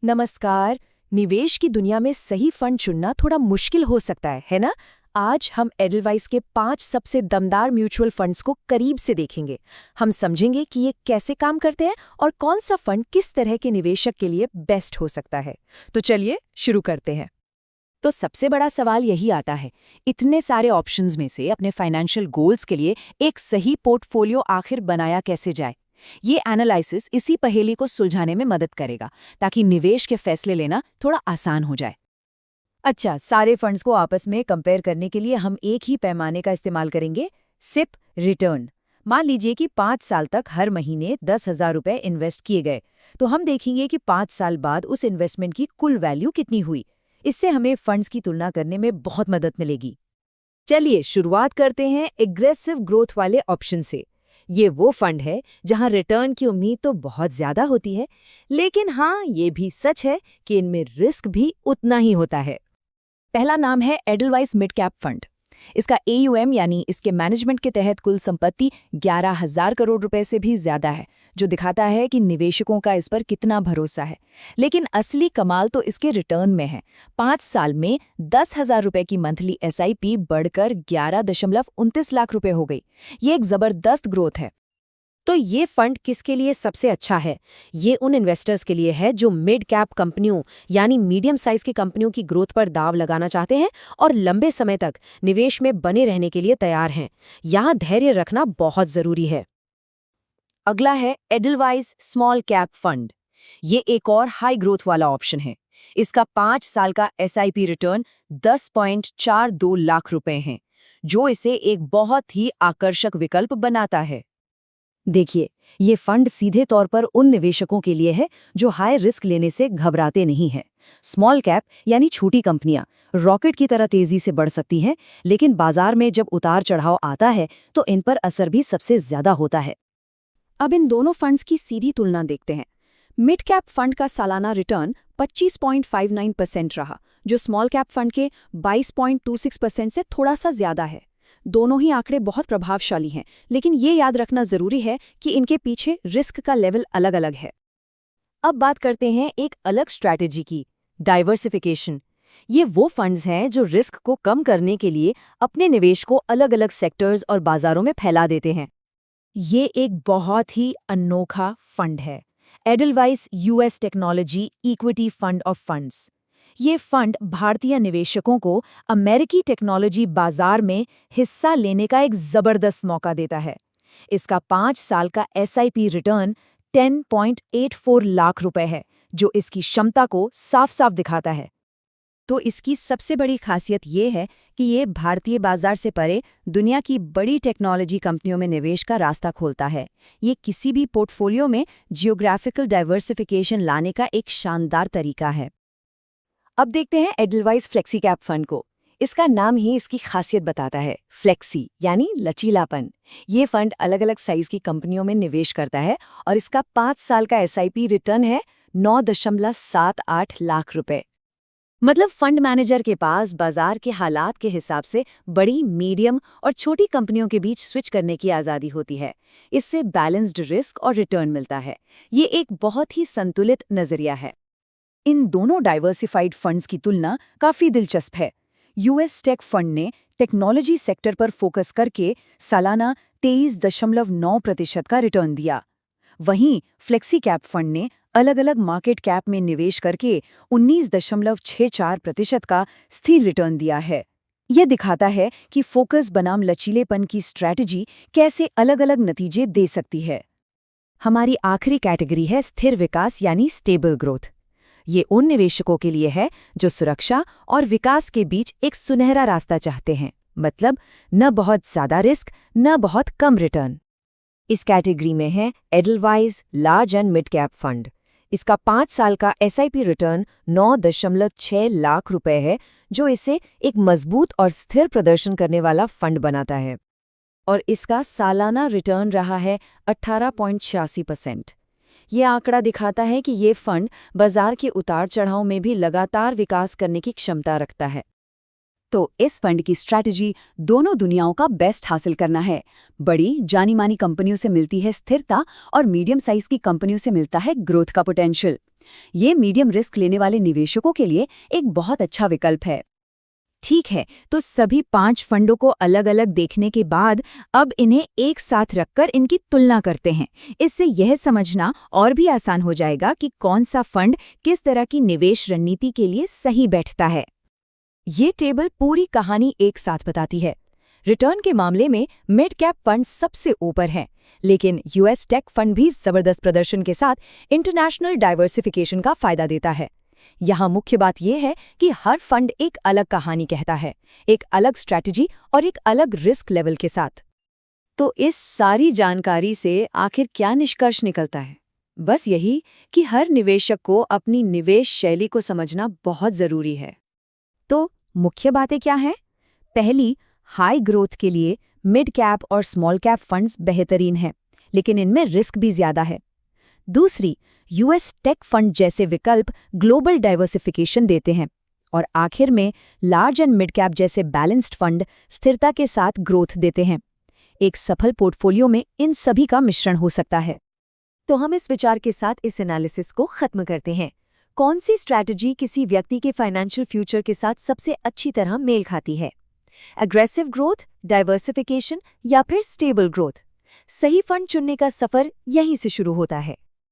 नमस्कार। निवेश की दुनिया में सही फंड चुनना थोड़ा मुश्किल हो सकता है ना? आज हम एडलवाइस के 5 सबसे दमदार म्यूचुअल फंड्स को करीब से देखेंगे। हम समझेंगे कि ये कैसे काम करते हैं और कौन सा फंड किस तरह के निवेशक के लिए बेस्ट हो सकता है। तो चलिए शुरू करते हैं। तो सबसे बड़ा सवाल यही आता है, इतने सारे ऑप्शंस में से अपने फाइनेंशियल गोल्स के लिए एक सही पोर्टफोलियो आखिर बनाया कैसे जाए? ये एनालिसिस इसी पहेली को सुलझाने में मदद करेगा, ताकि निवेश के फैसले लेना थोड़ा आसान हो जाए। अच्छा, सारे फंड्स को आपस में कंपेयर करने के लिए हम एक ही पैमाने का इस्तेमाल करेंगे, सिप रिटर्न। मान लीजिए कि 5 साल तक हर महीने 10,000 रुपये इन्वेस्ट किए गए, तो हम देखेंगे कि 5 साल बाद उस इन्वेस्टमेंट की कुल वैल्यू कितनी हुई। इससे हमें फंड्स की तुलना करने में बहुत मदद मिलेगी। चलिए शुरुआत करते हैं एग्रेसिव ग्रोथ वाले ऑप्शन से। ये वो फंड है जहां रिटर्न की उम्मीद तो बहुत ज्यादा होती है, लेकिन हाँ, ये भी सच है कि इनमें रिस्क भी उतना ही होता है। पहला नाम है एडलवाइस मिड कैप फंड। इसका AUM यानी इसके मैनेजमेंट के तहत कुल संपत्ति 11,000 करोड़ रुपए से भी ज्यादा है, जो दिखाता है कि निवेशकों का इस पर कितना भरोसा है। लेकिन असली कमाल तो इसके रिटर्न में है। 5 साल में 10,000 रुपए की मंथली SIP बढ़कर 11.29 लाख रुपए हो गई। ये एक जबरदस्त ग्रोथ है। तो ये फंड किसके लिए सबसे अच्छा है? ये उन इन्वेस्टर्स के लिए है जो मिड कैप कंपनियों यानी मीडियम साइज की कंपनियों की ग्रोथ पर दाव लगाना चाहते हैं और लंबे समय तक निवेश में बने रहने के लिए तैयार हैं। यहाँ धैर्य रखना बहुत जरूरी है। अगला है एडलवाइस स्मॉल कैप फंड। ये एक और हाई ग्रोथ वाला ऑप्शन है। इसका 5 साल का SIP रिटर्न 10.42 लाख रुपए हैं, जो इसे एक बहुत ही आकर्षक विकल्प बनाता है। देखिए, ये फंड सीधे तौर पर उन निवेशकों के लिए है जो हाई रिस्क लेने से घबराते नहीं हैं। स्मॉल कैप यानी छोटी कंपनियां रॉकेट की तरह तेजी से बढ़ सकती हैं, लेकिन बाजार में जब उतार चढ़ाव आता है तो इन पर असर भी सबसे ज्यादा होता है। अब इन दोनों फंड्स की सीधी तुलना देखते हैं। मिड कैप फंड का सालाना रिटर्न 25.59% रहा, जो स्मॉल कैप फंड के 22.26% से थोड़ा सा ज्यादा है। दोनों ही आंकड़े बहुत प्रभावशाली हैं, लेकिन ये याद रखना जरूरी है कि इनके पीछे रिस्क का लेवल अलग-अलग है। अब बात करते हैं एक अलग स्ट्रैटेजी की, डाइवर्सिफिकेशन। ये वो फंड्स हैं जो रिस्क को कम करने के लिए अपने निवेश को अलग-अलग सेक्टर्स और बाजारों में फैला देते हैं। ये एक बहुत ही अनोखा फंड है, Edelweiss US technology equity fund of funds. ये फंड भारतीय निवेशकों को अमेरिकी टेक्नोलॉजी बाजार में हिस्सा लेने का एक जबरदस्त मौका देता है। इसका 5 साल का SIP रिटर्न 10.84 लाख रुपए है, जो इसकी क्षमता को साफ-साफ दिखाता है। तो इसकी सबसे बड़ी खासियत ये है कि ये भारतीय बाजार से परे दुनिया की बड़ी टेक्नोलॉजी कंपनियों में निवेश का रास्ता खोलता है। ये किसी भी पोर्टफोलियो में जियोग्राफिकल डाइवर्सिफिकेशन लाने का एक शानदार तरीका है। अब देखते हैं एडलवाइस फ्लेक्सी कैप फंड को। इसका नाम ही इसकी खासियत बताता है, फ्लेक्सी यानी लचीलापन। ये फंड अलग-अलग साइज की कंपनियों में निवेश करता है और इसका 5 साल का SIP रिटर्न है 9.78 लाख रुपए। मतलब फंड मैनेजर के पास बाजार के हालात के हिसाब से बड़ी, मीडियम और छोटी कंपनियों के बीच स्विच करने की आज़ादी होती है। इससे बैलेंस्ड रिस्क और रिटर्न मिलता है। ये एक बहुत ही संतुलित नजरिया है। इन दोनों डाइवर्सिफाइड फंड्स की तुलना काफी दिलचस्प है। US टेक फंड ने टेक्नोलॉजी सेक्टर पर फोकस करके सालाना 23.9% का रिटर्न दिया। वहीं फ्लेक्सी कैप फंड ने अलग-अलग मार्केट कैप में निवेश करके 19.64% का स्थिर रिटर्न दिया है। यह दिखाता है कि फोकस बनाम लचीलेपन की स्ट्रैटेजी कैसे अलग-अलग नतीजे दे सकती है। हमारी आखिरी कैटेगरी है स्थिर विकास यानी स्टेबल ग्रोथ। ये उन निवेशकों के लिए है जो सुरक्षा और विकास के बीच एक सुनहरा रास्ता चाहते हैं, मतलब न बहुत ज्यादा रिस्क, न बहुत कम रिटर्न। इस कैटेगरी में है Edelweiss large and mid cap fund. इसका 5 साल का SIP रिटर्न 9.6 लाख रुपए है, जो इसे एक मजबूत और स्थिर प्रदर्शन करने वाला फंड बनाता है। और इसका सालाना रिटर्न रहा है 18.86%। ये आंकड़ा दिखाता है कि ये फंड बाजार के उतार चढ़ाव में भी लगातार विकास करने की क्षमता रखता है। तो इस फंड की स्ट्रैटेजी दोनों दुनियाओं का बेस्ट हासिल करना है। बड़ी जानी मानी कंपनियों से मिलती है स्थिरता और मीडियम साइज की कंपनियों से मिलता है ग्रोथ का पोटेंशियल। ये मीडियम रिस्क लेने वाले निवेशकों के लिए एक बहुत अच्छा विकल्प है। ठीक है, तो सभी 5 फंडों को अलग-अलग देखने के बाद अब इन्हें एक साथ रखकर इनकी तुलना करते हैं। इससे यह समझना और भी आसान हो जाएगा कि कौन सा फंड किस तरह की निवेश रणनीति के लिए सही बैठता है। ये टेबल पूरी कहानी एक साथ बताती है। रिटर्न के मामले में मिड कैप फंड सबसे ऊपर हैं, लेकिन यूएस टेक फंड भी जबरदस्त प्रदर्शन के साथ इंटरनेशनल डाइवर्सिफिकेशन का फायदा देता है। यहाँ मुख्य बात यह है कि हर फंड एक अलग कहानी कहता है, एक अलग स्ट्रैटेजी और एक अलग रिस्क लेवल के साथ। तो इस सारी जानकारी से आखिर क्या निष्कर्ष निकलता है? बस यही कि हर निवेशक को अपनी निवेश शैली को समझना बहुत जरूरी है। तो मुख्य बातें क्या हैं? पहली, हाई ग्रोथ के लिए मिड कैप और स्मॉल कैप फंड्स बेहतरीन हैं, लेकिन इनमें रिस्क भी ज्यादा है। दूसरी, यूएस टेक फंड जैसे विकल्प ग्लोबल डाइवर्सिफिकेशन देते हैं। और आखिर में लार्ज एंड मिड कैप जैसे बैलेंस्ड फंड स्थिरता के साथ ग्रोथ देते हैं। एक सफल पोर्टफोलियो में इन सभी का मिश्रण हो सकता है। तो हम इस विचार के साथ इस एनालिसिस को खत्म करते हैं। कौन सी स्ट्रैटेजी किसी व्यक्ति के फाइनेंशियल फ्यूचर के साथ सबसे अच्छी तरह मेल खाती है? एग्रेसिव ग्रोथ, डाइवर्सिफिकेशन या फिर स्टेबल ग्रोथ? सही फंड चुनने का सफर यहीं से शुरू होता है।